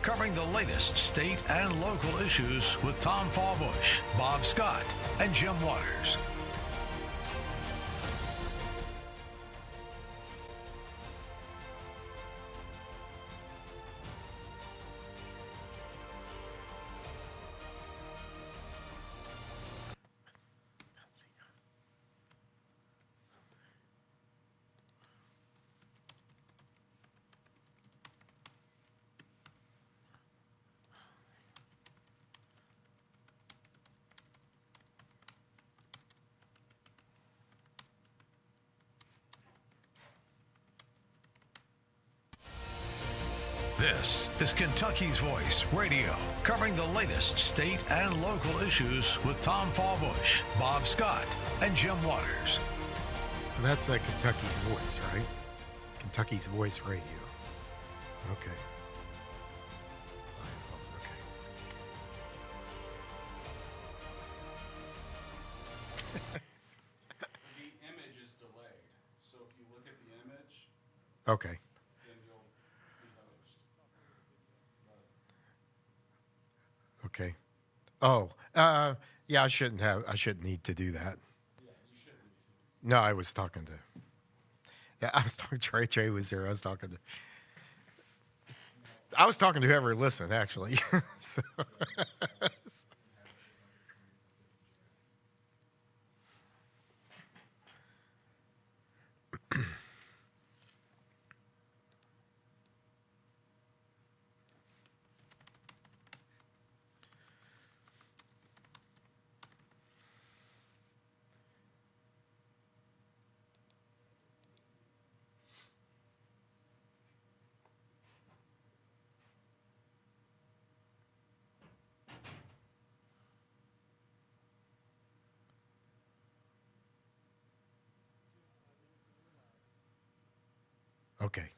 covering the latest state and local issues with Tom Fallbush, Bob Scott, and Jim Waters. This is Kentucky's Voice Radio, covering the latest state and local issues with Tom Fallbush, Bob Scott, and Jim Waters. So that's Kentucky's Voice, right? Kentucky's Voice Radio. Okay. The image is delayed, so if you look at the image, Okay. then you'll be host. Okay. Oh, yeah, I shouldn't need to do that. Yeah, you shouldn't. No, I was talking to Trey was there. I was talking to whoever listened, actually. So. Okay.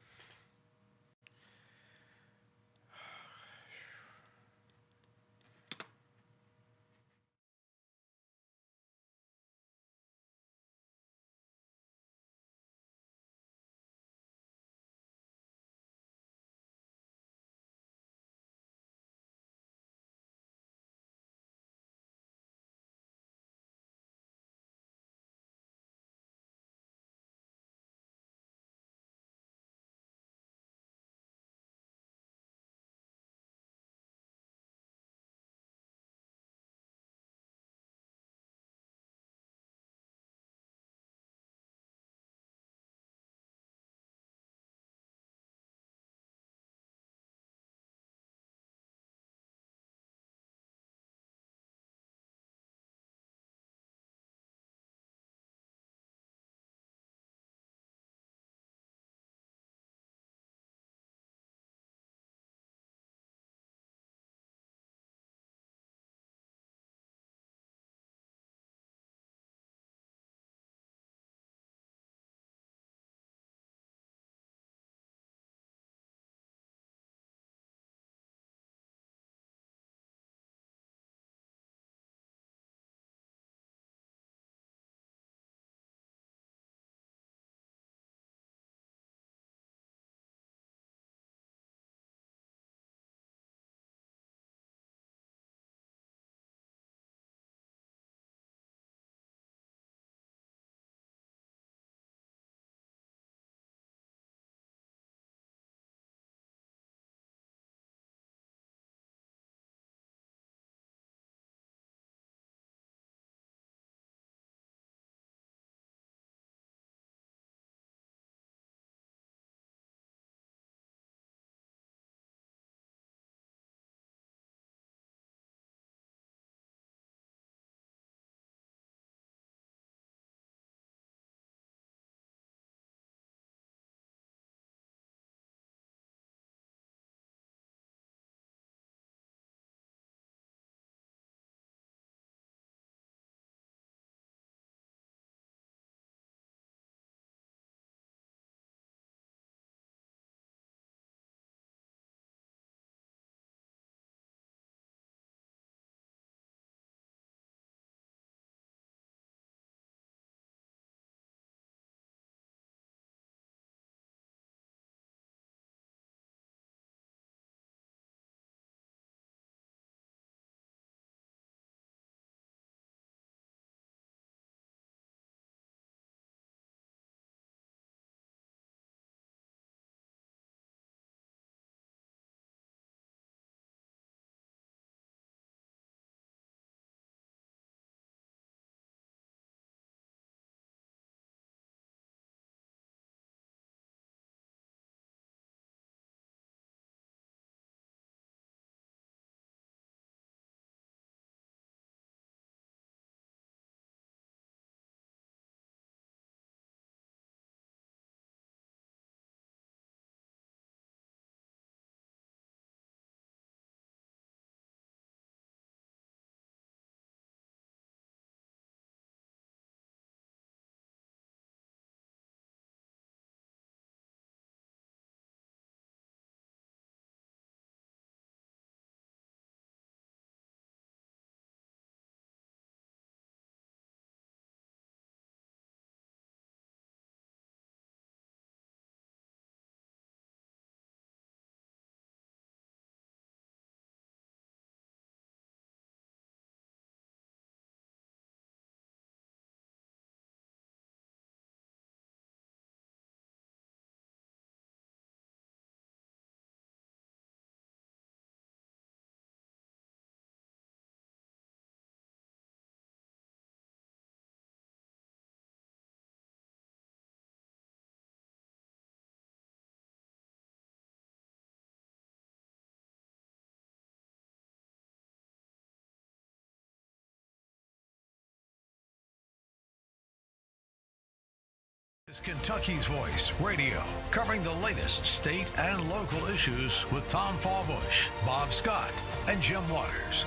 It's Kentucky's Voice Radio, covering the latest state and local issues with Tom Fallbush, Bob Scott, and Jim Waters.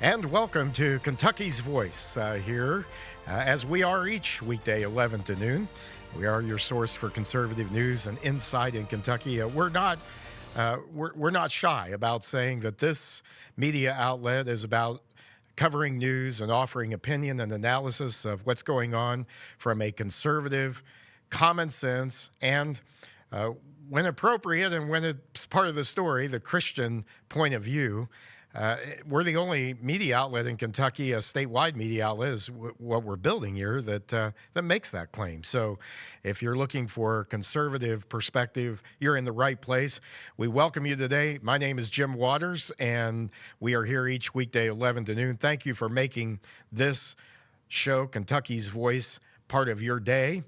And welcome to Kentucky's Voice here, as we are each weekday 11 to noon. We are your source for conservative news and insight in Kentucky. We're not shy about saying that this media outlet is about covering news and offering opinion and analysis of what's going on from a conservative, common sense, and when appropriate and when it's part of the story, the Christian point of view. We're the only media outlet in Kentucky, a statewide media outlet is what we're building here that makes that claim. So if you're looking for conservative perspective, you're in the right place. We welcome you today. My name is Jim Waters, and we are here each weekday 11 to noon. Thank you for making this show, Kentucky's Voice, part of your day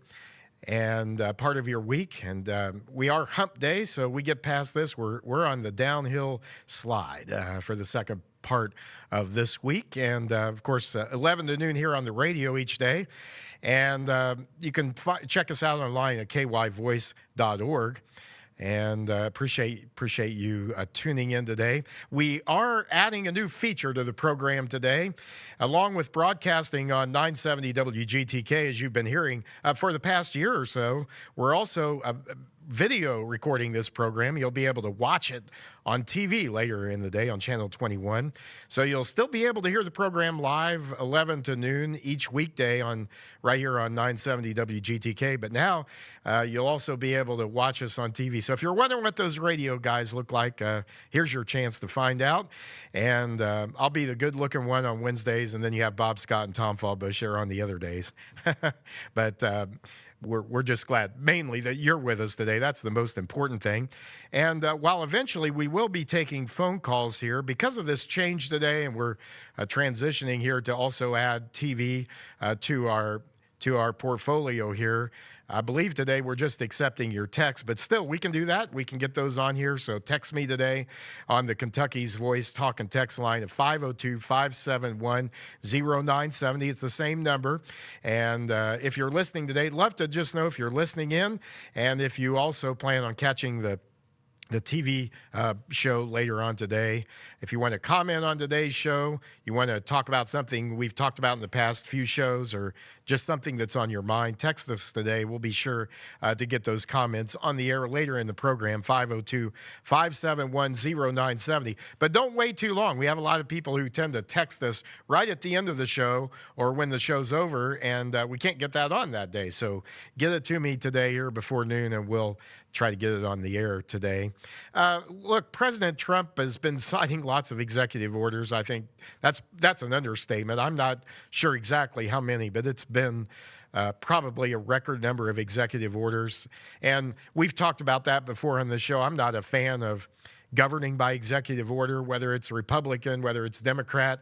and part of your week. And we are hump day, so we get past this. We're on the downhill slide for the second part of this week. And, of course, 11 to noon here on the radio each day. And you can check us out online at kyvoice.org. And appreciate you tuning in today. We are adding a new feature to the program today, along with broadcasting on 970 WGTK, as you've been hearing for the past year or so. We're also video recording this program. You'll be able to watch it on TV later in the day on Channel 21. So you'll still be able to hear the program live 11 to noon each weekday right here on 970 WGTK. But now you'll also be able to watch us on TV. So if you're wondering what those radio guys look like, here's your chance to find out. And I'll be the good-looking one on Wednesdays, and then you have Bob Scott and Tom Fallbush there on the other days. But we're just glad mainly that you're with us today. That's the most important thing. And while eventually we will be taking phone calls here because of this change today, and we're transitioning here to also add TV to our portfolio here. I believe today we're just accepting your text, but still we can do that. We can get those on here. So text me today on the Kentucky's Voice talk and text line at 502-571-0970. It's the same number. And if you're listening today, love to just know if you're listening in and if you also plan on catching the TV show later on today. If you want to comment on today's show, you want to talk about something we've talked about in the past few shows or just something that's on your mind, text us today. We'll be sure to get those comments on the air later in the program, 502-571-0970. But don't wait too long. We have a lot of people who tend to text us right at the end of the show or when the show's over, and we can't get that on that day. So get it to me today here before noon, and we'll try to get it on the air today. Look, President Trump has been signing lots of executive orders. I think that's an understatement. I'm not sure exactly how many, but it's been probably a record number of executive orders. And we've talked about that before on the show. I'm not a fan of governing by executive order, whether it's Republican, whether it's Democrat,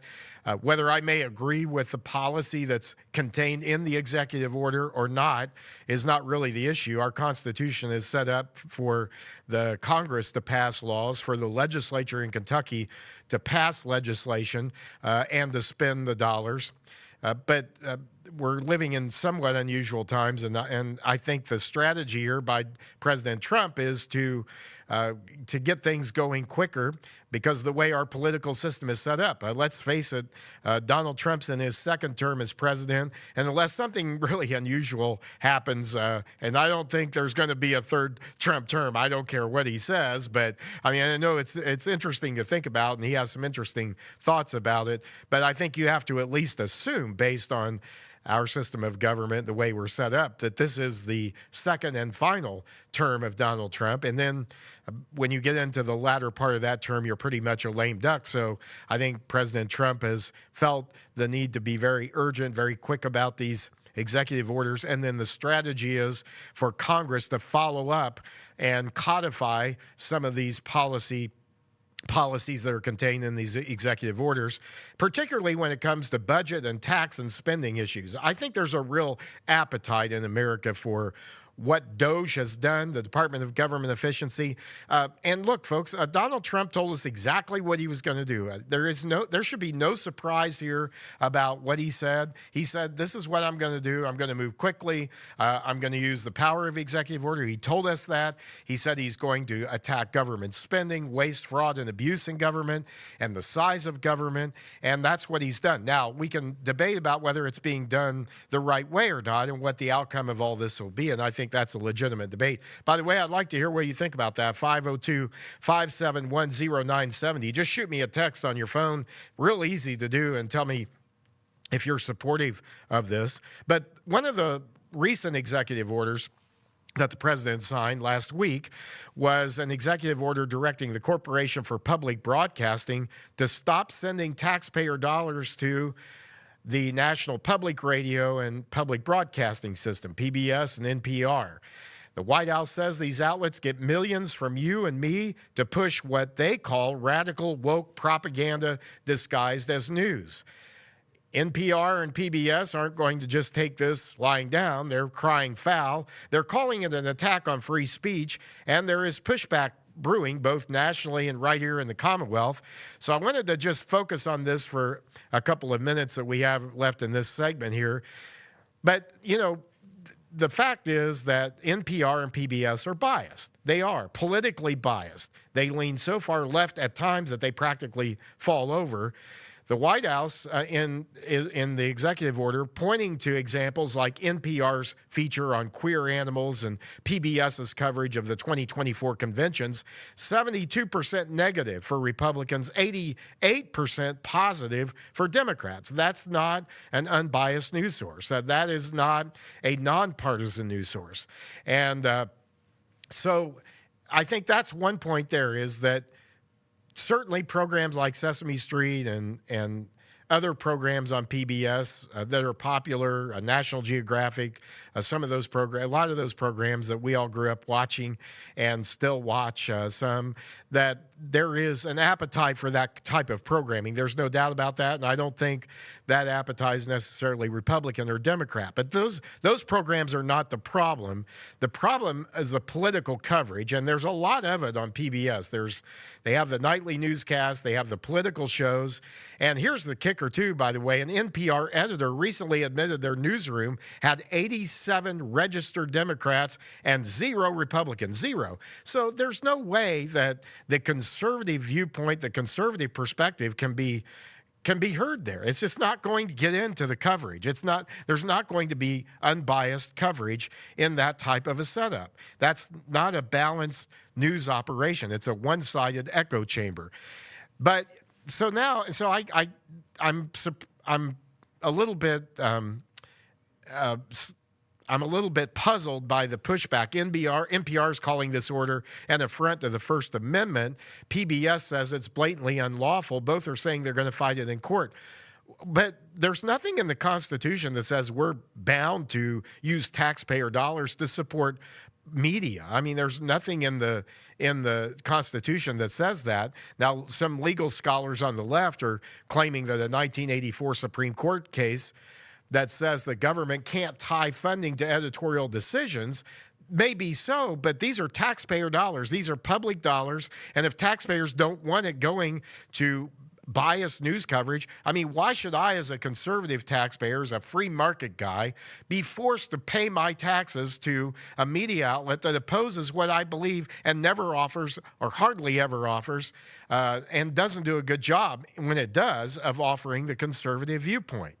whether I may agree with the policy that's contained in the executive order or not is not really the issue. Our Constitution is set up for the Congress to pass laws, for the legislature in Kentucky to pass legislation and to spend the dollars. But we're living in somewhat unusual times, and I think the strategy here by President Trump is to get things going quicker because of the way our political system is set up. Let's face it, Donald Trump's in his second term as president, and unless something really unusual happens, and I don't think there's going to be a third Trump term. I don't care what he says, but I mean, I know it's interesting to think about, and he has some interesting thoughts about it, but I think you have to at least assume, based on our system of government, the way we're set up, that this is the second and final term of Donald Trump. And then when you get into the latter part of that term, you're pretty much a lame duck. So I think President Trump has felt the need to be very urgent, very quick about these executive orders. And then the strategy is for Congress to follow up and codify some of these policies that are contained in these executive orders, particularly when it comes to budget and tax and spending issues. I think there's a real appetite in America for what DOJ has done, the Department of Government Efficiency. And look, folks, Donald Trump told us exactly what he was going to do. There should be no surprise here about what he said. He said, this is what I'm going to do. I'm going to move quickly. I'm going to use the power of executive order. He told us that. He said he's going to attack government spending, waste, fraud, and abuse in government, and the size of government. And that's what he's done. Now, we can debate about whether it's being done the right way or not and what the outcome of all this will be. And I think that's a legitimate debate. By the way, I'd like to hear what you think about that. 502-571-0970. Just shoot me a text on your phone. Real easy to do, and tell me if you're supportive of this. But one of the recent executive orders that the president signed last week was an executive order directing the Corporation for Public Broadcasting to stop sending taxpayer dollars to the National Public Radio and Public Broadcasting System, PBS and NPR. The White House says these outlets get millions from you and me to push what they call radical woke propaganda disguised as news. NPR and PBS aren't going to just take this lying down. They're crying foul. They're calling it an attack on free speech, and there is pushback brewing both nationally and right here in the Commonwealth. So I wanted to just focus on this for a couple of minutes that we have left in this segment here. But, you know, the fact is that NPR and PBS are biased. They are politically biased. They lean so far left at times that they practically fall over. The White House, in the executive order, pointing to examples like NPR's feature on queer animals and PBS's coverage of the 2024 conventions, 72% negative for Republicans, 88% positive for Democrats. That's not an unbiased news source. That is not a nonpartisan news source. And so I think that's one point there, is that certainly programs like Sesame Street and other programs on PBS that are popular, National Geographic, some of those programs, a lot of those programs that we all grew up watching and still watch some, that there is an appetite for that type of programming. There's no doubt about that, and I don't think that appetite is necessarily Republican or Democrat. But those programs are not the problem. The problem is the political coverage, and there's a lot of it on PBS. They have the nightly newscast, they have the political shows, and here's the kicker too, by the way. An NPR editor recently admitted their newsroom had 87 registered Democrats and 0 Republicans, 0. So there's no way that the conservative viewpoint, the conservative perspective can be heard there. It's just not going to get into the coverage. There's not going to be unbiased coverage in that type of a setup. That's not a balanced news operation. It's a one-sided echo chamber. But so now, I'm a little bit I'm a little bit puzzled by the pushback. NPR is calling this order an affront to the First Amendment. PBS says it's blatantly unlawful. Both are saying they're going to fight it in court. But there's nothing in the Constitution that says we're bound to use taxpayer dollars to support media. I mean, there's nothing in the Constitution that says that. Now, some legal scholars on the left are claiming that a 1984 Supreme Court case that says the government can't tie funding to editorial decisions. Maybe so, but these are taxpayer dollars. These are public dollars. And if taxpayers don't want it going to biased news coverage, I mean, why should I, as a conservative taxpayer, as a free market guy, be forced to pay my taxes to a media outlet that opposes what I believe and never offers, or hardly ever offers, and doesn't do a good job when it does, of offering the conservative viewpoint?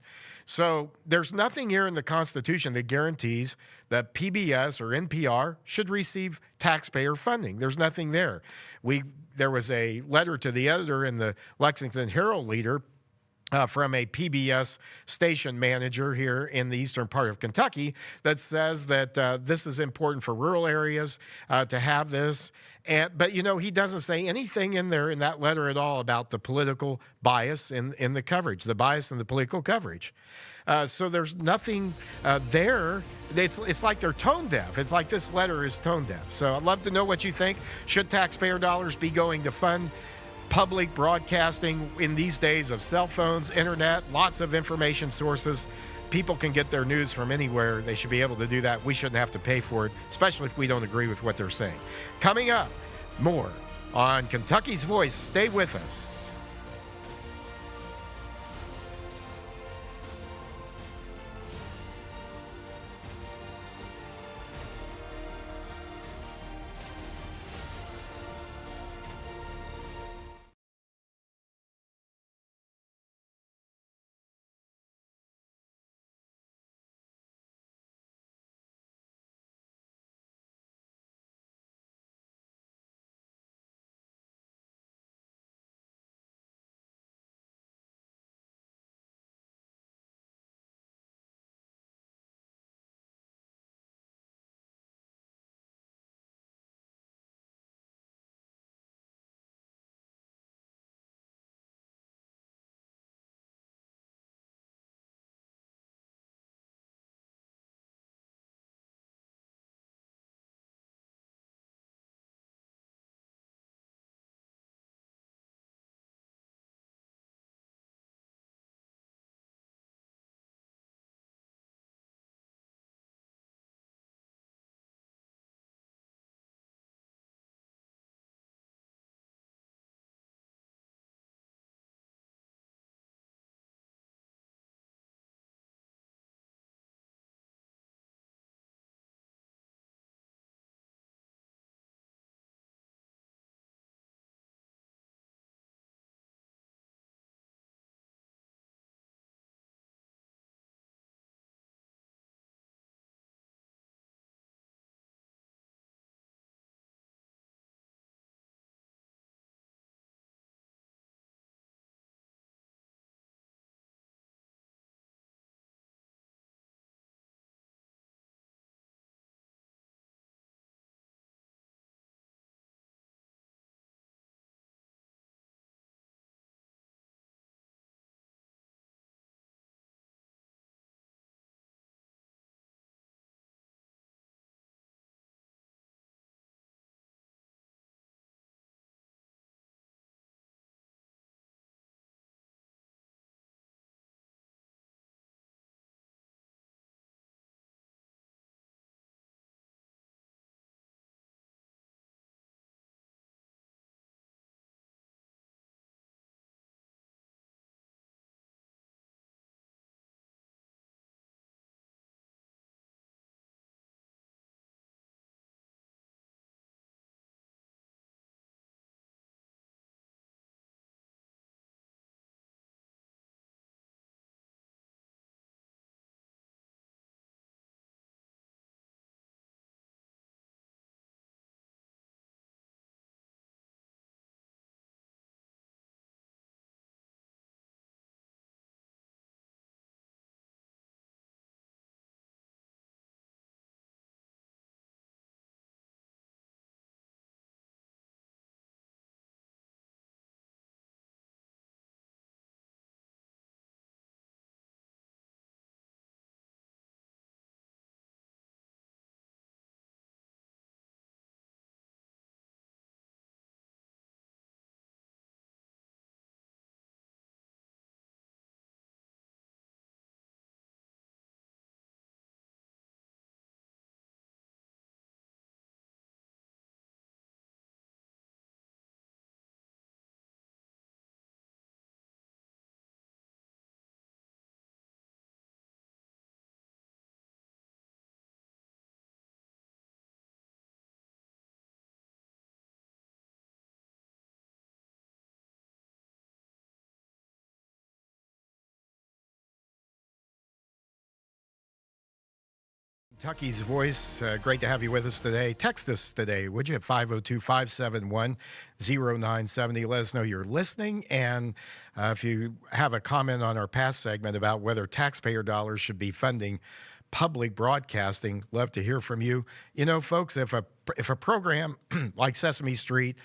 So there's nothing here in the Constitution that guarantees that PBS or NPR should receive taxpayer funding. There's nothing there. There was a letter to the editor in the Lexington Herald-Leader from a PBS station manager here in the eastern part of Kentucky that says that this is important for rural areas to have this. But, you know, he doesn't say anything in there in that letter at all about the political bias in the coverage, the bias in the political coverage. So there's nothing there. It's like they're tone deaf. It's like this letter is tone deaf. So I'd love to know what you think. Should taxpayer dollars be going to fund public broadcasting in these days of cell phones, internet, lots of information sources? people can get their news from anywhere. They should be able to do that. We shouldn't have to pay for it, especially if we don't agree with what they're saying. Coming up, more on Kentucky's Voice. Stay with us. Kentucky's Voice. Great to have you with us today. Text us today, would you, at 502-571-0970. Let us know you're listening. And if you have a comment on our past segment about whether taxpayer dollars should be funding public broadcasting, love to hear from you. You know, folks, if a program like Sesame Street,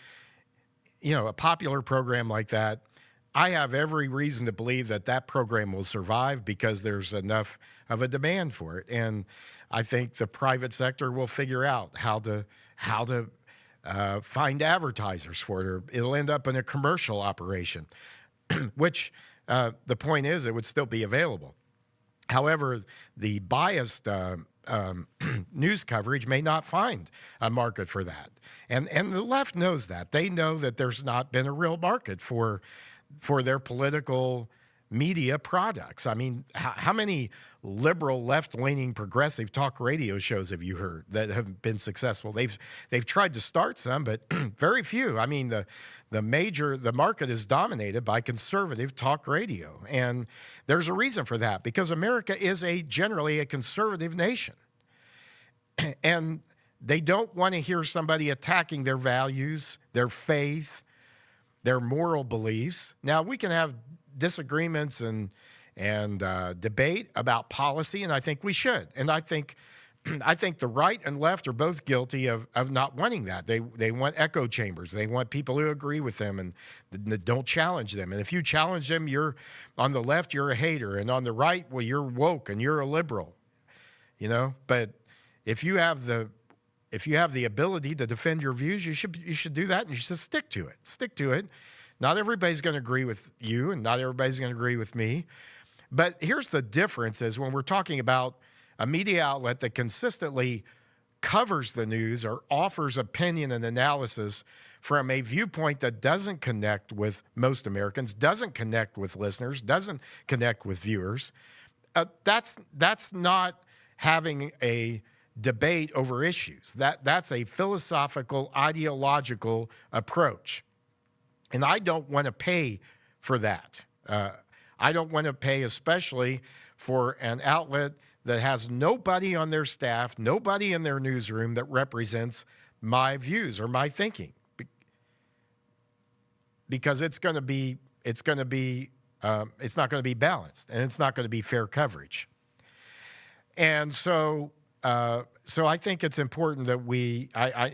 you know, a popular program like that, I have every reason to believe that that program will survive because there's enough of a demand for it. And I think the private sector will figure out how to find advertisers for it, or it'll end up in a commercial operation, which the point is it would still be available. However, the biased news coverage may not find a market for that. And the left knows that. They know that there's not been a real market for their political media products. I mean, how many liberal, left-leaning, progressive talk radio shows have you heard that have been successful? They've tried to start some, but very few. I mean, the market is dominated by conservative talk radio, and there's a reason for that, because America is generally a conservative nation, and they don't want to hear somebody attacking their values, their faith, their moral beliefs. Now, we can have disagreements and debate about policy, and I think we should. And I think the right and left are both guilty of not wanting that. They want echo chambers. They want people who agree with them and don't challenge them. And if you challenge them, you're on the left, you're a hater, and on the right, well, you're woke and you're a liberal. You know, but if you have the ability to defend your views, you should do that, and you should stick to it. Stick to it. Not everybody's going to agree with you, and not everybody's going to agree with me. But here's the difference: is when we're talking about a media outlet that consistently covers the news or offers opinion and analysis from a viewpoint that doesn't connect with most Americans, doesn't connect with listeners, doesn't connect with viewers, that's not having a debate over issues. That's a philosophical, ideological approach. And I don't want to pay for that. I don't want to pay, especially for an outlet that has nobody on their staff, nobody in their newsroom that represents my views or my thinking, because it's not going to be balanced, and it's not going to be fair coverage. And so I think it's important that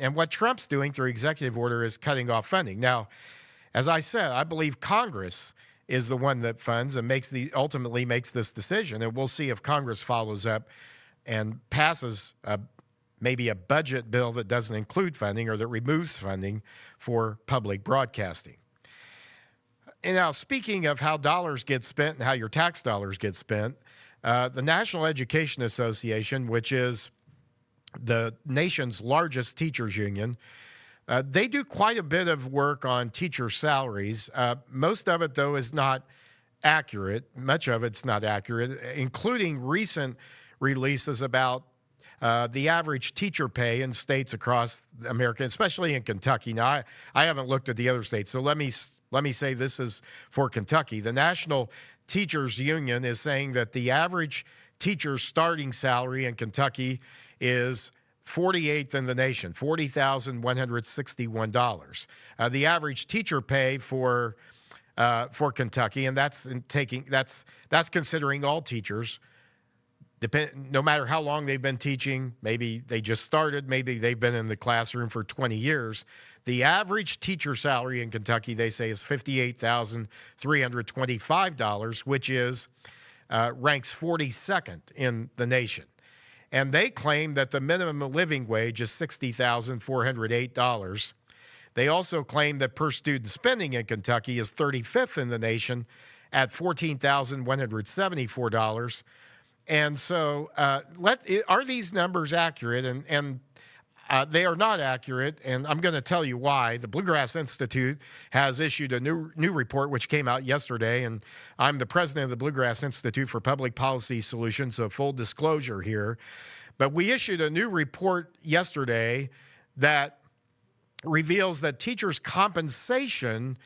and what Trump's doing through executive order is cutting off funding. Now, as I said, I believe Congress is the one that funds and ultimately makes this decision. And we'll see if Congress follows up and passes maybe a budget bill that doesn't include funding or that removes funding for public broadcasting. And now, speaking of how dollars get spent and how your tax dollars get spent, the National Education Association, which is the nation's largest teachers union, they do quite a bit of work on teacher salaries. Most of it, though, is not accurate. Much of it's not accurate, including recent releases about the average teacher pay in states across America, especially in Kentucky. Now, I haven't looked at the other states, so let me say this is for Kentucky. The National Teachers Union is saying that the average teacher's starting salary in Kentucky is 48th in the nation, $40,161. The average teacher pay for Kentucky, and that's considering all teachers, no matter how long they've been teaching. Maybe they just started, maybe they've been in the classroom for 20 years. The average teacher salary in Kentucky, they say, is $58,325, which ranks 42nd in the nation. And they claim that the minimum living wage is $60,408. They also claim that per student spending in Kentucky is 35th in the nation at $14,174. And so are these numbers accurate? And they are not accurate, and I'm going to tell you why. The Bluegrass Institute has issued a new report, which came out yesterday, and I'm the president of the Bluegrass Institute for Public Policy Solutions, so full disclosure here. But we issued a new report yesterday that reveals that teachers' compensation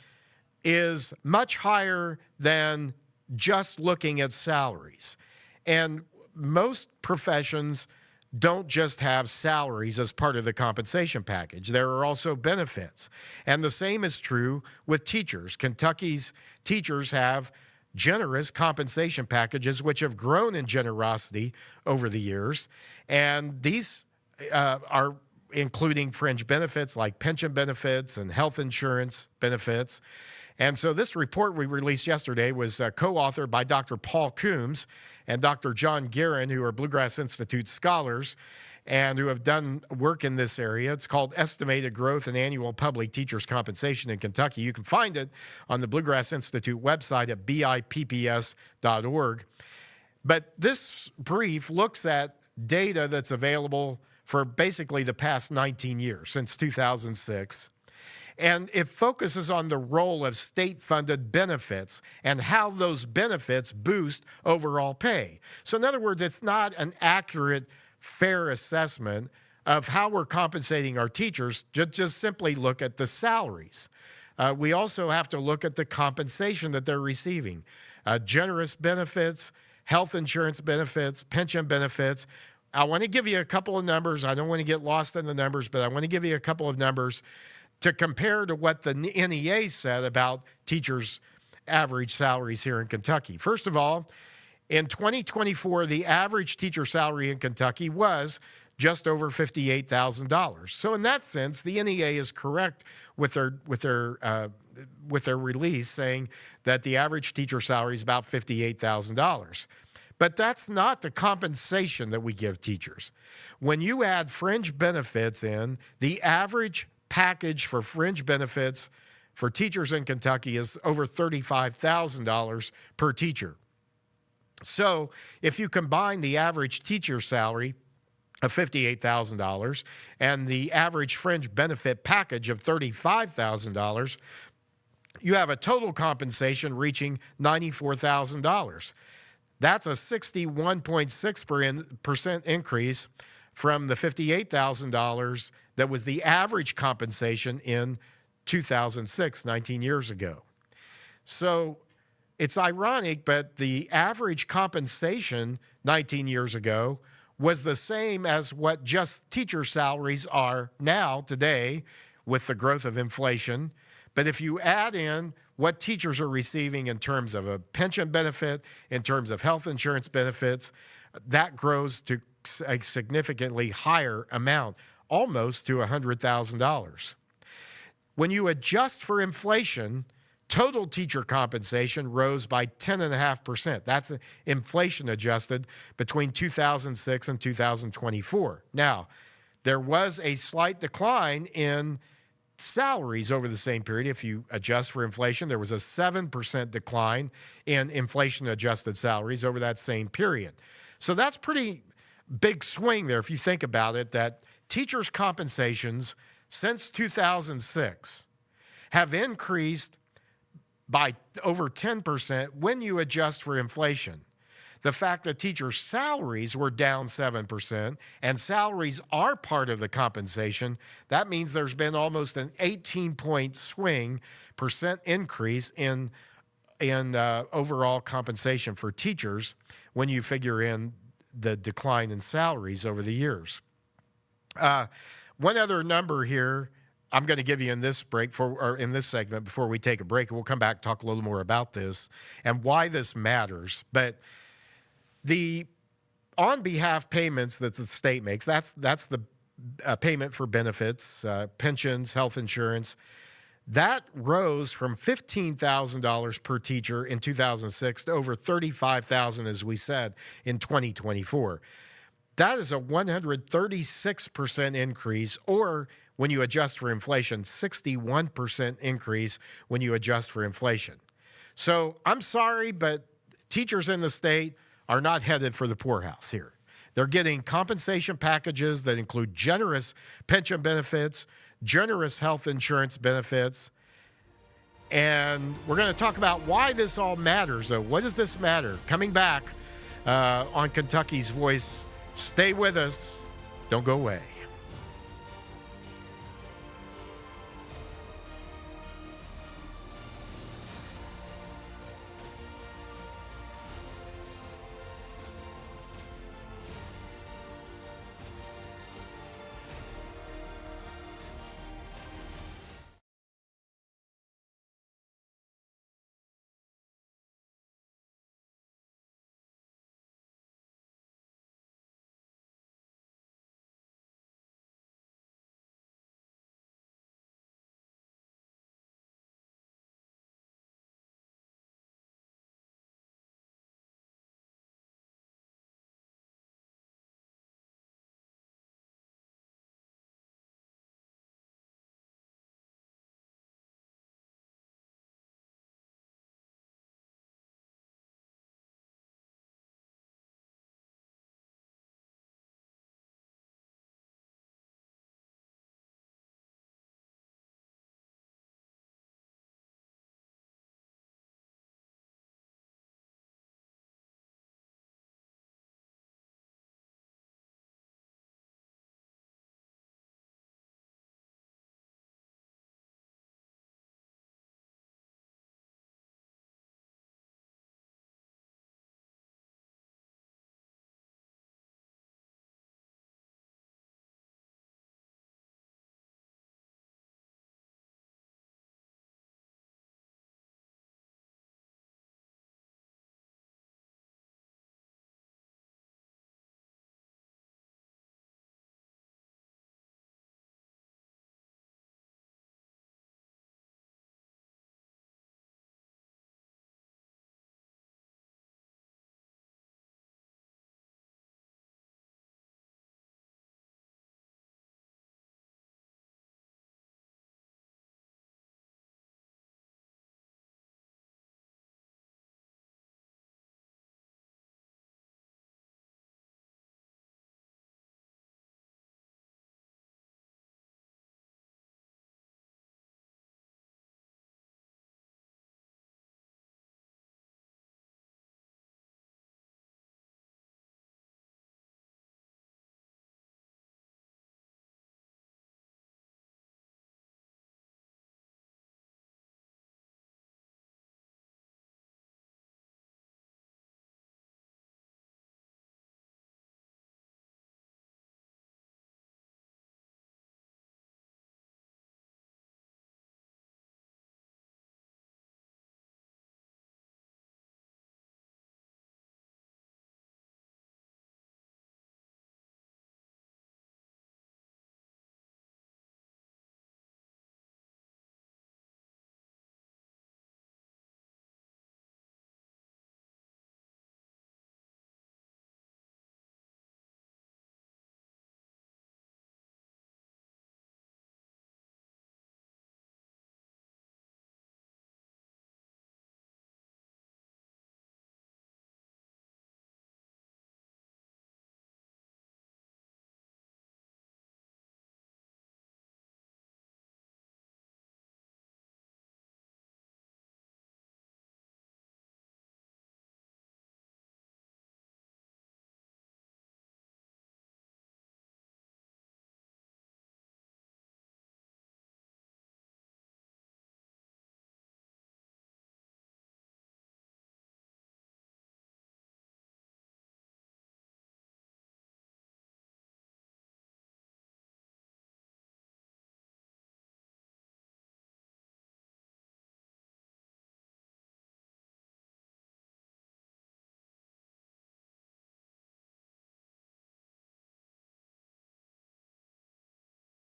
is much higher than just looking at salaries. And most professions don't just have salaries as part of the compensation package. There are also benefits. And the same is true with teachers. Kentucky's teachers have generous compensation packages, which have grown in generosity over the years. And these are including fringe benefits like pension benefits and health insurance benefits. And so this report we released yesterday was co-authored by Dr. Paul Coombs and Dr. John Guerin, who are Bluegrass Institute scholars and who have done work in this area. It's called Estimated Growth in Annual Public Teachers' Compensation in Kentucky. You can find it on the Bluegrass Institute website at bipps.org. But this brief looks at data that's available for basically the past 19 years, since 2006. And it focuses on the role of state-funded benefits and how those benefits boost overall pay. So in other words, it's not an accurate, fair assessment of how we're compensating our teachers. Just simply look at the salaries. We also have to look at the compensation that they're receiving. Generous benefits, health insurance benefits, pension benefits. I want to give you a couple of numbers. I don't want to get lost in the numbers, but I want to give you a couple of numbers to compare to what the NEA said about teachers' average salaries here in Kentucky. First of all, in 2024, the average teacher salary in Kentucky was just over $58,000. So in that sense, the NEA is correct with their release, saying that the average teacher salary is about $58,000. But that's not the compensation that we give teachers. When you add fringe benefits in, the average package for fringe benefits for teachers in Kentucky is over $35,000 per teacher. So if you combine the average teacher salary of $58,000 and the average fringe benefit package of $35,000, you have a total compensation reaching $94,000. That's a 61.6% increase from the $58,000 that was the average compensation in 2006, 19 years ago. So it's ironic, but the average compensation 19 years ago was the same as what just teacher salaries are now, today, with the growth of inflation. But if you add in what teachers are receiving in terms of a pension benefit, in terms of health insurance benefits, that grows to a significantly higher amount, almost to $100,000. When you adjust for inflation, total teacher compensation rose by 10.5%. That's inflation adjusted between 2006 and 2024. Now, there was a slight decline in salaries over the same period. If you adjust for inflation, there was a 7% decline in inflation adjusted salaries over that same period. So that's pretty big swing there if you think about it, that teachers' compensations since 2006 have increased by over 10% when you adjust for inflation. The fact that teachers' salaries were down 7%, and salaries are part of the compensation, that means there's been almost an 18-point swing percent increase in overall compensation for teachers when you figure in the decline in salaries over the years. One other number here I'm going to give you in this in this segment before we take a break, and we'll come back and talk a little more about this and why this matters. But the on-behalf payments that the state makes, that's the payment for benefits, pensions, health insurance, that rose from $15,000 per teacher in 2006 to over $35,000, as we said, in 2024. That is a 136% increase, or when you adjust for inflation, 61% increase when you adjust for inflation. So I'm sorry, but teachers in the state are not headed for the poorhouse here. They're getting compensation packages that include generous pension benefits, generous health insurance benefits. And we're going to talk about why this all matters, though. What does this matter? Coming back on Kentucky's Voice. Stay with us. Don't go away.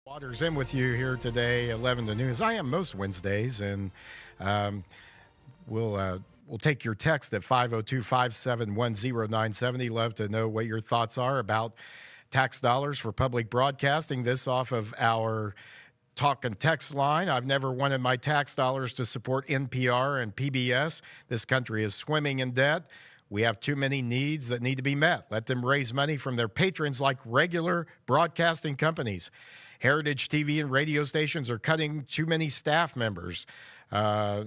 Waters in with you here today, 11 to noon, as I am most Wednesdays, and um, we'll take your text at 502-571-0970. Love to know what your thoughts are about tax dollars for public broadcasting. This off of our talk and text line. I've never wanted my tax dollars to support NPR and PBS. This country is swimming in debt. We have too many needs that need to be met. Let them raise money from their patrons like regular broadcasting companies. Heritage TV and radio stations are cutting too many staff members. Commercial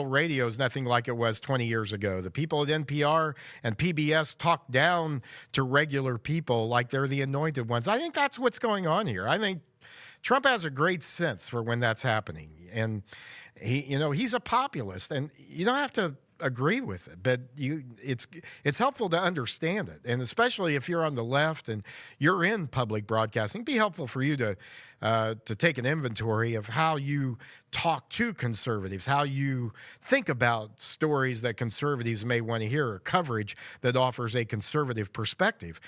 radio is nothing like it was 20 years ago. The people at NPR and PBS talk down to regular people like they're the anointed ones. I think that's what's going on here. I think Trump has a great sense for when that's happening. And he's a populist, and you don't have to agree with it, but it's helpful to understand it, and especially if you're on the left and you're in public broadcasting, it'd be helpful for you to take an inventory of how you talk to conservatives, how you think about stories that conservatives may want to hear, or coverage that offers a conservative perspective.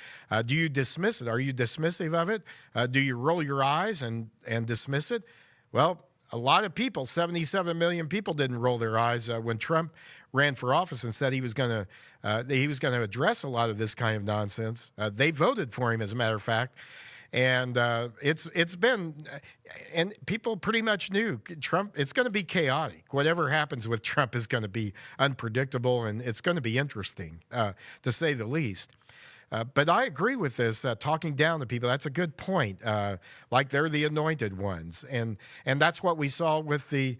Do you dismiss it? Are you dismissive of it? Do you roll your eyes and dismiss it? Well, a lot of people, 77 million people, didn't roll their eyes when Trump ran for office and said he was going to address a lot of this kind of nonsense. They voted for him, as a matter of fact, and it's been, and people pretty much knew Trump. It's going to be chaotic. Whatever happens with Trump is going to be unpredictable, and it's going to be interesting, to say the least. But I agree with this, talking down to people. That's a good point, like they're the anointed ones. And that's what we saw with the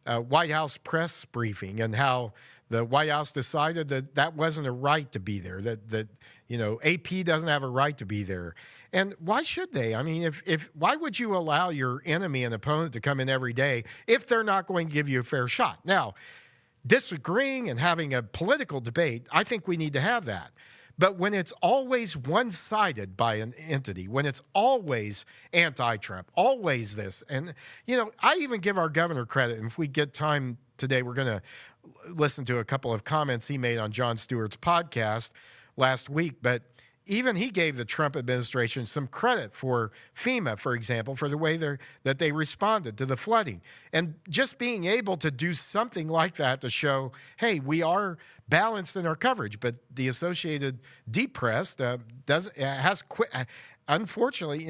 White House press briefing, and how the White House decided that wasn't a right to be there, that AP doesn't have a right to be there. And why should they? I mean, why would you allow your enemy and opponent to come in every day if they're not going to give you a fair shot? Now, disagreeing and having a political debate, I think we need to have that. But when it's always one-sided by an entity, when it's always anti-Trump, always this, and, I even give our governor credit, and if we get time today, we're going to listen to a couple of comments he made on Jon Stewart's podcast last week, but even he gave the Trump administration some credit for FEMA, for example, for the way that they responded to the flooding. And just being able to do something like that to show, hey, we are balanced in our coverage. But the Associated Press has quit. Unfortunately,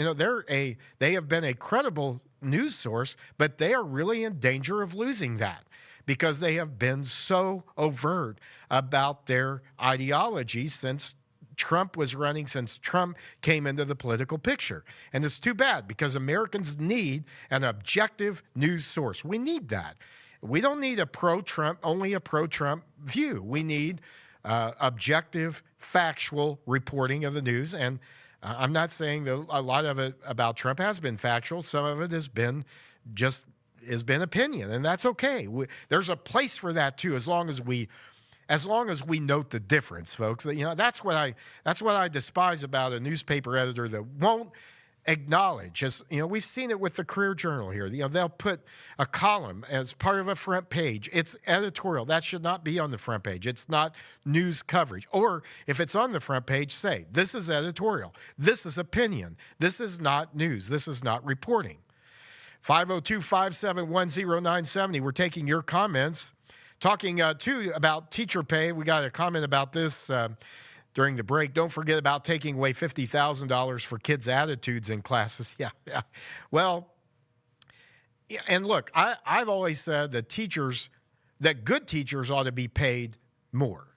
they have been a credible news source, but they are really in danger of losing that, because they have been so overt about their ideology since Trump was running, since Trump came into the political picture. And it's too bad, because Americans need an objective news source. We need that. We don't need only a pro-Trump view. We need objective, factual reporting of the news. And I'm not saying that a lot of it about Trump has been factual. Some of it has been opinion, and that's okay. There's a place for that too, as long as we note the difference, folks. That's what I despise about a newspaper editor that won't acknowledge. We've seen it with the Career Journal here. They'll put a column as part of a front page. It's editorial. That should not be on the front page. It's not news coverage. Or if it's on the front page, say, this is editorial. This is opinion. This is not news. This is not reporting. 502-571-0970. We're taking your comments. Talking, too, about teacher pay. We got a comment about this during the break. Don't forget about taking away $50,000 for kids' attitudes in classes. Yeah. Well, and look, I've always said that good teachers ought to be paid more.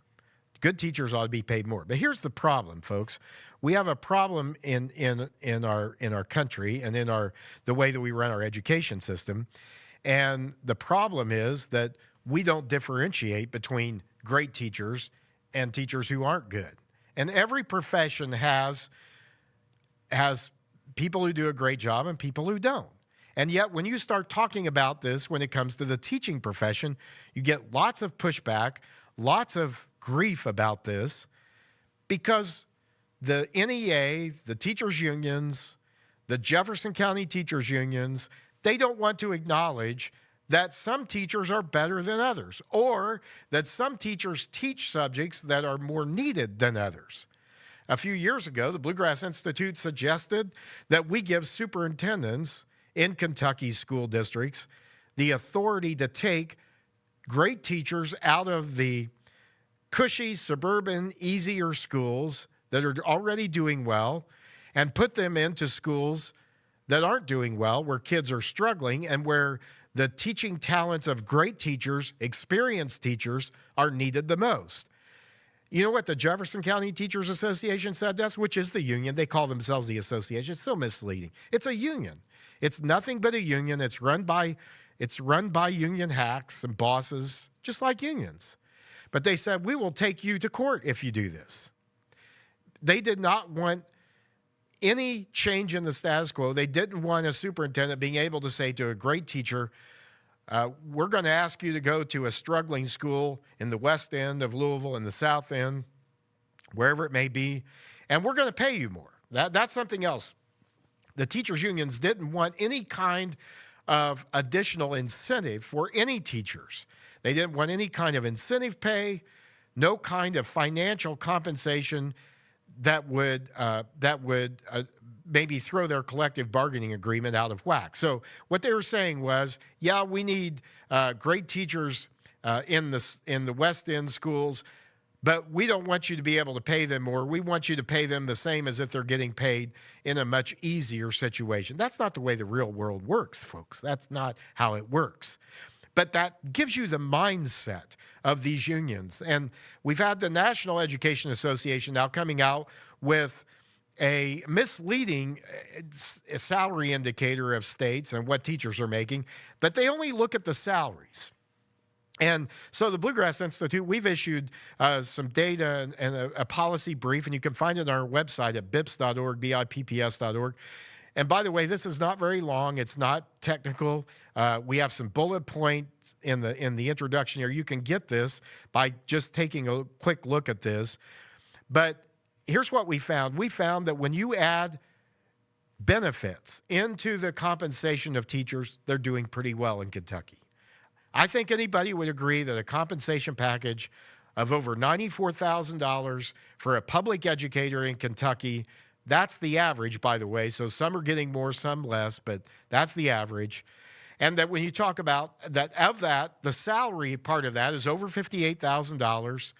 Good teachers ought to be paid more. But here's the problem, folks. We have a problem in our country and in the way that we run our education system. And the problem is that we don't differentiate between great teachers and teachers who aren't good. And every profession has people who do a great job and people who don't. And yet, when you start talking about this, when it comes to the teaching profession, you get lots of pushback, lots of grief about this, because the NEA, the teachers' unions, the Jefferson County teachers' unions, they don't want to acknowledge that some teachers are better than others, or that some teachers teach subjects that are more needed than others. a few years ago, the Bluegrass Institute suggested that we give superintendents in Kentucky school districts the authority to take great teachers out of the cushy, suburban, easier schools that are already doing well and put them into schools that aren't doing well, where kids are struggling and where the teaching talents of great teachers, experienced teachers, are needed the most. You know what the Jefferson County Teachers Association said this, which is the union. They call themselves the association. It's so misleading. It's a union. It's nothing but a union. It's run by union hacks and bosses, just like unions. But they said, we will take you to court if you do this. They did not want any change in the status quo. They didn't want a superintendent being able to say to a great teacher, we're going to ask you to go to a struggling school in the west end of Louisville, in the south end, wherever it may be, and we're going to pay you more. That's something else. The teachers' unions didn't want any kind of additional incentive for any teachers. They didn't want any kind of incentive pay, no kind of financial compensation that would maybe throw their collective bargaining agreement out of whack. So what they were saying was, yeah, we need great teachers in the West End schools, but we don't want you to be able to pay them more. We want you to pay them the same as if they're getting paid in a much easier situation. That's not the way the real world works, folks. That's not how it works. But that gives you the mindset of these unions. And we've had the National Education Association now coming out with a misleading salary indicator of states and what teachers are making, but they only look at the salaries. And so the Bluegrass Institute, we've issued some data and a policy brief, and you can find it on our website at bips.org, BIPPS.org. And by the way, this is not very long. It's not technical. We have some bullet points in the introduction here. You can get this by just taking a quick look at this. But here's what we found. We found that when you add benefits into the compensation of teachers, they're doing pretty well in Kentucky. I think anybody would agree that a compensation package of over $94,000 for a public educator in Kentucky, that's the average, by the way. So some are getting more, some less, but that's the average. And that when you talk about that, of that, the salary part of that is over $58,000.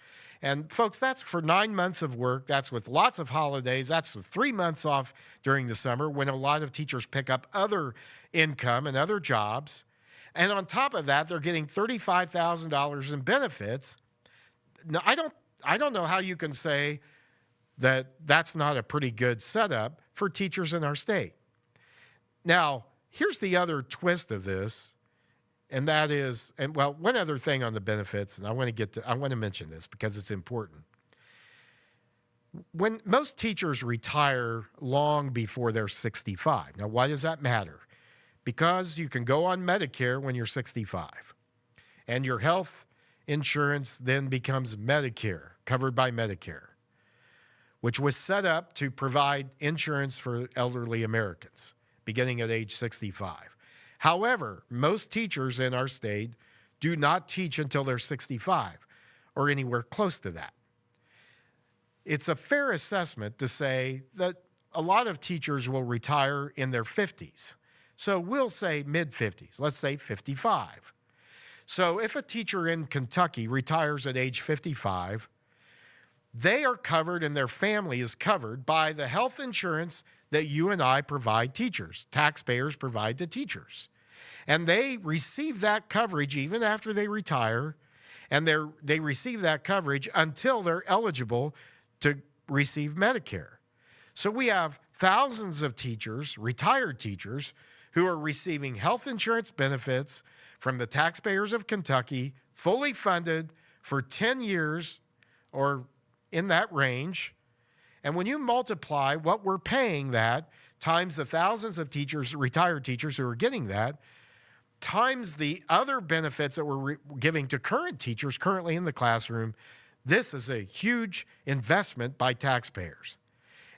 And folks, that's for 9 months of work. That's with lots of holidays. That's with 3 months off during the summer when a lot of teachers pick up other income and other jobs. And on top of that, they're getting $35,000 in benefits. Now, I don't know how you can say that that's not a pretty good setup for teachers in our state. Now, here's the other twist of this, and that is, and well, one other thing on the benefits, and I want to mention this because it's important. When most teachers retire long before they're 65. Now, why does that matter? Because you can go on Medicare when you're 65, and your health insurance then becomes Medicare, covered by Medicare, which was set up to provide insurance for elderly Americans beginning at age 65. However, most teachers in our state do not teach until they're 65 or anywhere close to that. It's a fair assessment to say that a lot of teachers will retire in their 50s. So we'll say mid-50s, let's say 55. So if a teacher in Kentucky retires at age 55, they are covered and their family is covered by the health insurance that you and I provide teachers, taxpayers provide to teachers. And they receive that coverage even after they retire, and they receive that coverage until they're eligible to receive Medicare. So we have thousands of teachers, retired teachers, who are receiving health insurance benefits from the taxpayers of Kentucky, fully funded for 10 years or in that range. And when you multiply what we're paying that times the thousands of teachers, retired teachers who are getting that, times the other benefits that we're giving to current teachers currently in the classroom, this is a huge investment by taxpayers.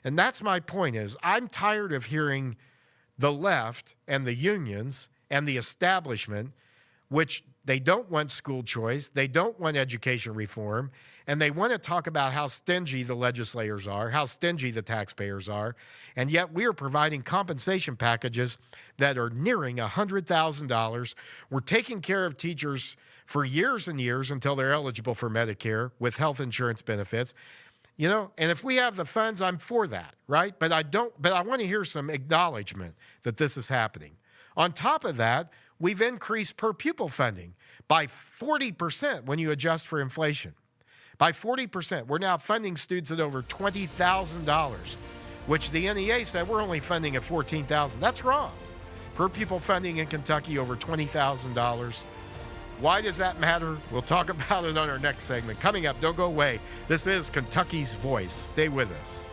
And that's my point is I'm tired of hearing the left and the unions and the establishment, which They don't want school choice. They don't want education reform. And they want to talk about how stingy the legislators are, how stingy the taxpayers are. And yet we are providing compensation packages that are nearing $100,000. We're taking care of teachers for years and years until they're eligible for Medicare with health insurance benefits. And if we have the funds, I'm for that, right? But I want to hear some acknowledgement that this is happening. On top of that, we've increased per pupil funding by 40% when you adjust for inflation. By 40%. We're now funding students at over $20,000, which the NEA said we're only funding at $14,000. That's wrong. Per pupil funding in Kentucky over $20,000. Why does that matter? We'll talk about it on our next segment. Coming up, don't go away. This is Kentucky's Voice. Stay with us.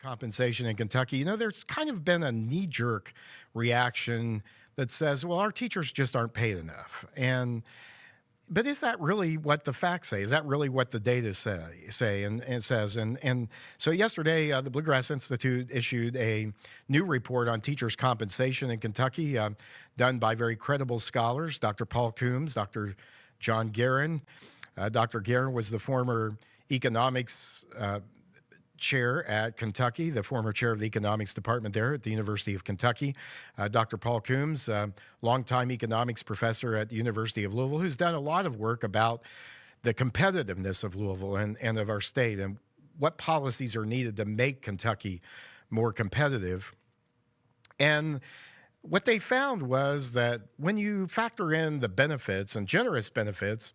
compensation in Kentucky, there's kind of been a knee-jerk reaction that says, well, our teachers just aren't paid enough. But is that really what the facts say? Is that really what the data say and says? And so yesterday, the Bluegrass Institute issued a new report on teachers' compensation in Kentucky, done by very credible scholars, Dr. Paul Coombs, Dr. John Guerin. Dr. Guerin was the former economics chair at Kentucky, the former chair of the economics department there at the University of Kentucky. Dr. Paul Coombs, longtime economics professor at the University of Louisville, who's done a lot of work about the competitiveness of Louisville and of our state and what policies are needed to make Kentucky more competitive. And what they found was that when you factor in the benefits and generous benefits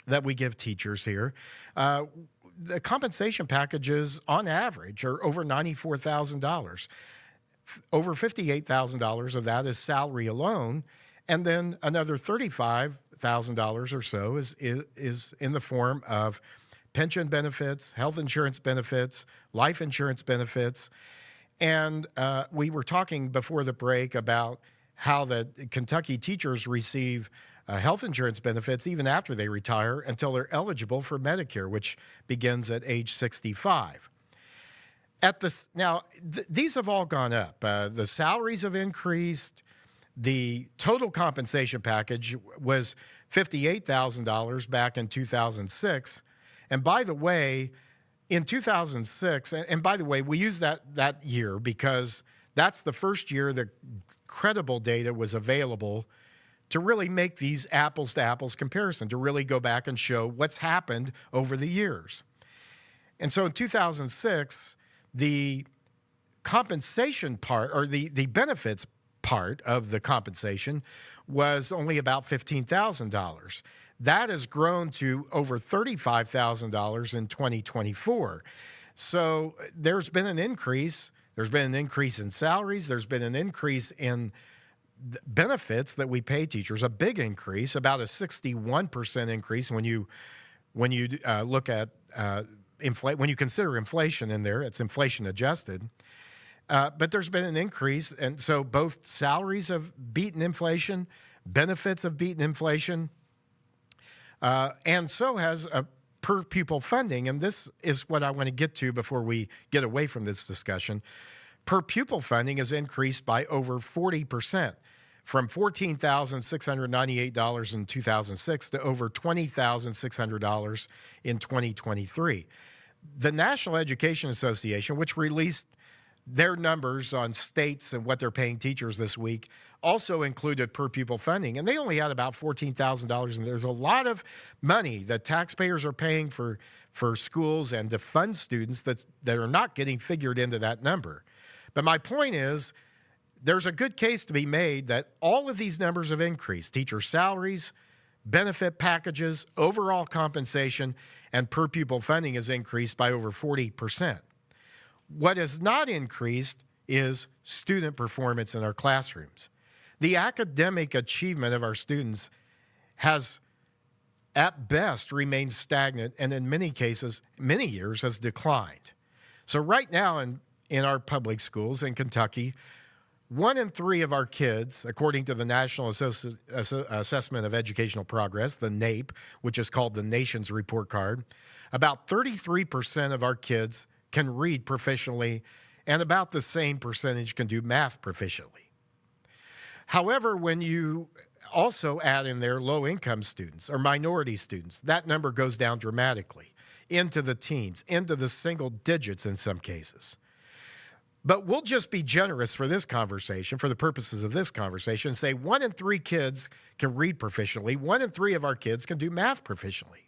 that we give teachers here, the compensation packages on average are over $94,000. Over $58,000 of that is salary alone, and then another $35,000 or so is in the form of pension benefits, health insurance benefits, life insurance benefits. And we were talking before the break about how the Kentucky teachers receive health insurance benefits even after they retire until they're eligible for Medicare, which begins at age 65. These have all gone up. The salaries have increased. The total compensation package was $58,000 back in 2006. And by the way, in 2006, and by the way, we use that year because that's the first year that credible data was available to really make these apples to apples comparison, to really go back and show what's happened over the years. And so in 2006, the compensation part, or the benefits part of the compensation, was only about $15,000. That has grown to over $35,000 in 2024. So there's been an increase. There's been an increase in salaries. There's been an increase in benefits that we pay teachers, a big increase, about a 61% increase when you look at when you consider inflation in there. It's inflation adjusted. But there's been an increase, and so both salaries have beaten inflation, benefits have beaten inflation, and so has per pupil funding. And this is what I want to get to before we get away from this discussion. Per pupil funding has increased by over 40%, from $14,698 in 2006 to over $20,600 in 2023. The National Education Association, which released their numbers on states and what they're paying teachers this week, also included per pupil funding, and they only had about $14,000. And there's a lot of money that taxpayers are paying for schools and to fund students that are not getting figured into that number. But my point is, there's a good case to be made that all of these numbers have increased. Teacher salaries, benefit packages, overall compensation, and per pupil funding has increased by over 40%. What has not increased is student performance in our classrooms. The academic achievement of our students has, at best, remained stagnant, and in many cases, many years, has declined. So right now in our public schools in Kentucky, 1 in 3 of our kids, according to the National Assessment of Educational Progress, the NAEP, which is called the nation's report card, about 33% of our kids can read proficiently, and about the same percentage can do math proficiently. However, when you also add in there low-income students or minority students, that number goes down dramatically into the teens, into the single digits in some cases. But we'll just be generous for this conversation, for the purposes of this conversation, and say 1 in 3 kids can read proficiently, 1 in 3 of our kids can do math proficiently.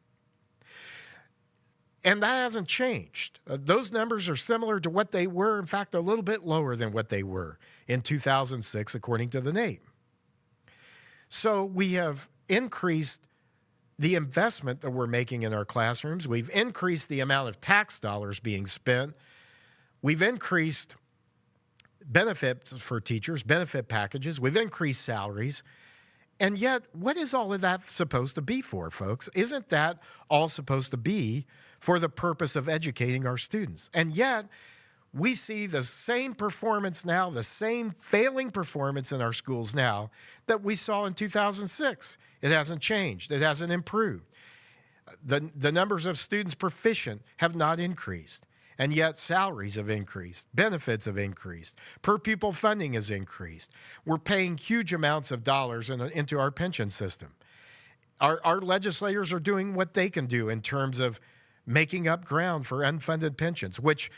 And that hasn't changed. Those numbers are similar to what they were, in fact, a little bit lower than what they were in 2006, according to the NAEP. So we have increased the investment that we're making in our classrooms. We've increased the amount of tax dollars being spent. We've increased benefits for teachers, benefit packages. We've increased salaries. And yet, what is all of that supposed to be for, folks? Isn't that all supposed to be for the purpose of educating our students? And yet, we see the same performance now, the same failing performance in our schools now that we saw in 2006. It hasn't changed. It hasn't improved. The numbers of students proficient have not increased, and yet salaries have increased, benefits have increased, per pupil funding has increased. We're paying huge amounts of dollars into our pension system. Our legislators are doing what they can do in terms of making up ground for unfunded pensions, which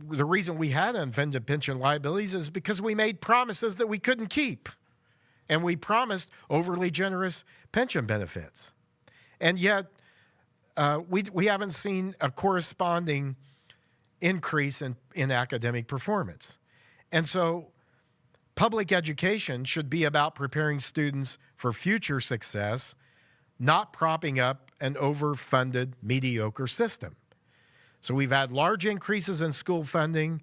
the reason we had unfunded pension liabilities is because we made promises that we couldn't keep. And we promised overly generous pension benefits. And yet, we haven't seen a corresponding increase in academic performance. And so public education should be about preparing students for future success, not propping up an overfunded, mediocre system. So we've had large increases in school funding,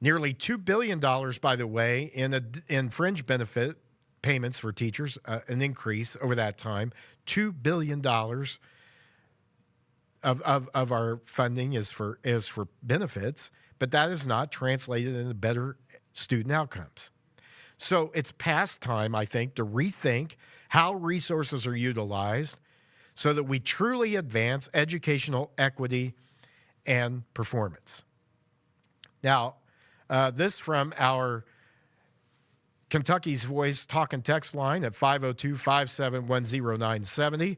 nearly $2 billion, by the way, in fringe benefit payments for teachers, an increase over that time. $2 billion of our funding is for benefits, but that is not translated into better student outcomes. So it's past time, I think, to rethink how resources are utilized so that we truly advance educational equity and performance. Now, this from our Kentucky's Voice talk and text line at 502-571-0970.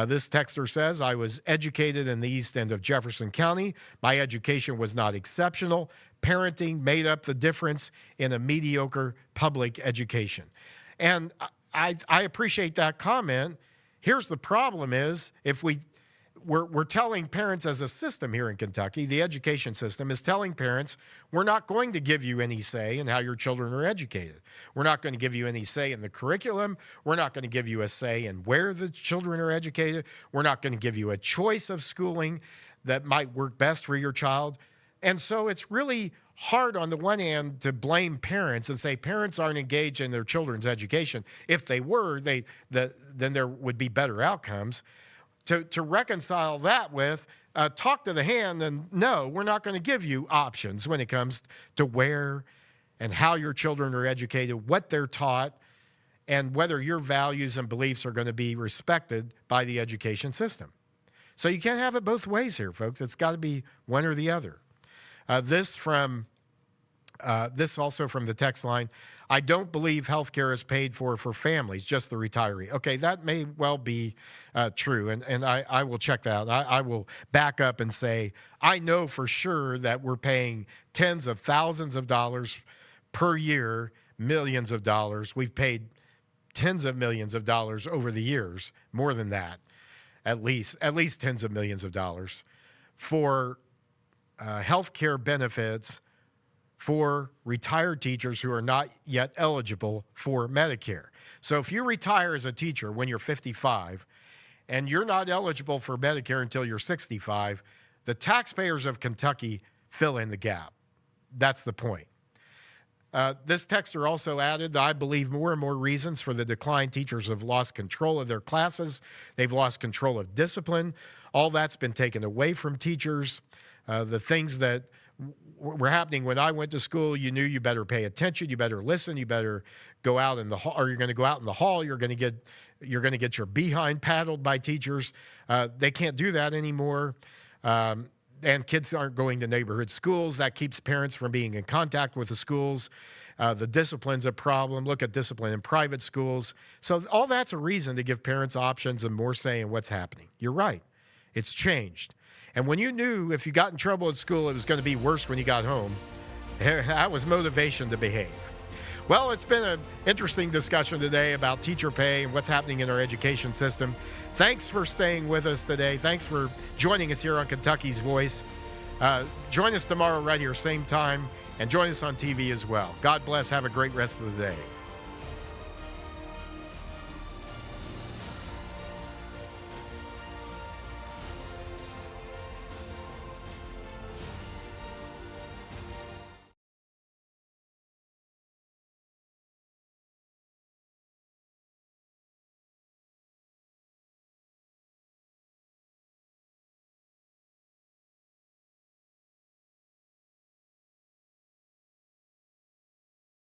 This texter says, I was educated in the east end of Jefferson County. My education was not exceptional. Parenting made up the difference in a mediocre public education. And I appreciate that comment. Here's the problem is, if we're telling parents as a system here in Kentucky, the education system is telling parents, we're not going to give you any say in how your children are educated. We're not going to give you any say in the curriculum. We're not going to give you a say in where the children are educated. We're not going to give you a choice of schooling that might work best for your child. And so it's really hard on the one hand to blame parents and say parents aren't engaged in their children's education. If they were, then there would be better outcomes. To reconcile that with talk to the hand and no, we're not going to give you options when it comes to where and how your children are educated, what they're taught, and whether your values and beliefs are going to be respected by the education system. So you can't have it both ways here, folks. It's got to be one or the other. This also from the text line. I don't believe health care is paid for families, just the retiree. Okay, that may well be true, and I will check that out. I will back up and say, I know for sure that we're paying tens of thousands of dollars per year, millions of dollars. We've paid tens of millions of dollars over the years, more than that, at least tens of millions of dollars for health care benefits for retired teachers who are not yet eligible for Medicare. So if you retire as a teacher when you're 55 and you're not eligible for Medicare until you're 65, the taxpayers of Kentucky fill in the gap. That's the point. This texter also added that I believe more and more reasons for the decline. Teachers have lost control of their classes. They've lost control of discipline. All that's been taken away from teachers. The things that were happening when I went to school, you knew you better pay attention, you better listen, you better go out in the hall, or you're going to go out in the hall, you're going to get your behind paddled by teachers. They can't do that anymore. And kids aren't going to neighborhood schools. That keeps parents from being in contact with the schools. The discipline's a problem. Look at discipline in private schools. So all that's a reason to give parents options and more say in what's happening. You're right. It's changed. And when you knew if you got in trouble at school, it was going to be worse when you got home, that was motivation to behave. Well, it's been an interesting discussion today about teacher pay and what's happening in our education system. Thanks for staying with us today. Thanks for joining us here on Kentucky's Voice. Join us tomorrow right here, same time, and join us on TV as well. God bless. Have a great rest of the day.